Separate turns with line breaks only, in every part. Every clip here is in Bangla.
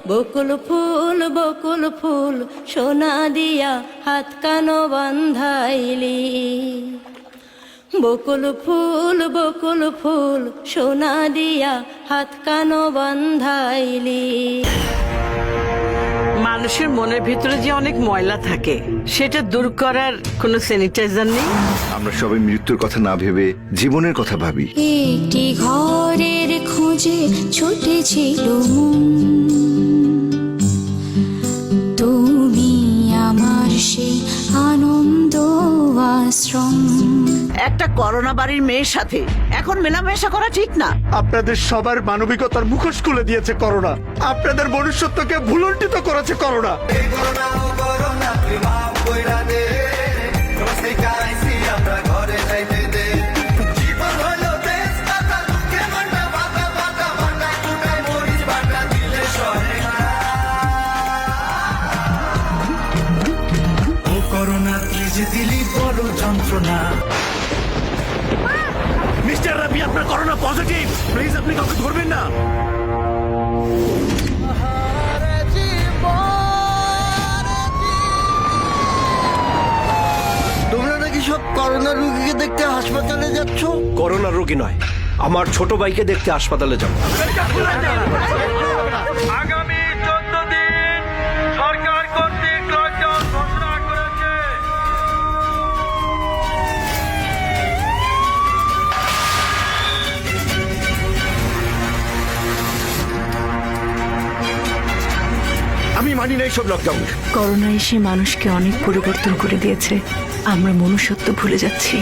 বকুল ফুল সোনা দিয়া হাত কানো বান্ধাইলি। বকুল ফুল সোনা দিয়া হাত কানো বান্ধাইলি।
মানুষের মনের ভিতরে যে অনেক ময়লা থাকে সেটা দূর করার কোনো স্যানিটাইজার নেই।
আমরা সবাই মৃত্যুর কথা না ভেবে জীবনের কথা ভাবি।
একটি ঘরের খোঁজে ছুটেছিল মন, তুমি আমার সেই আনন্দ আশ্রম।
একটা করোনা বাড়ির মেয়ের সাথে এখন মেলামেশা করা ঠিক না।
আপনাদের সবার মানবিকতার মুখোশ খুলে দিয়েছে করোনা, আপনাদের মনুষ্যত্বকে ভুলুণ্ঠিত করেছে করোনা।
করোনা তুই যে দিলি বড় যন্ত্রণা।
মিস্টার রাবি, আপনার করোনা পজিটিভ, প্লিজ আপনি কাউকে ধরবেন না।
তোমরা নাকি সব করোনা রোগীকে দেখতে হাসপাতালে যাচ্ছ?
করোনা রোগী নয়, আমার ছোট ভাইকে দেখতে হাসপাতালে যাব।
আগামী 14 দিন সরকার কর্তৃক লকডাউন ঘোষণা করেছে।
আমি মানি না এইসব লকডাউন।
করোনা এসে মানুষকে অনেক পরিবর্তন করে দিয়েছে, আমরা মনুষ্যত্ব ভুলে যাচ্ছি।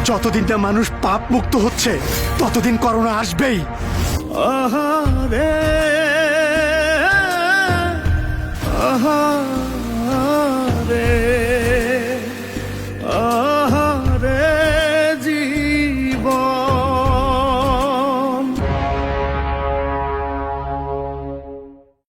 যতদিন না মানুষ পাপ মুক্ত হচ্ছে ততদিন করোনা আসবেই। আহা রে আহা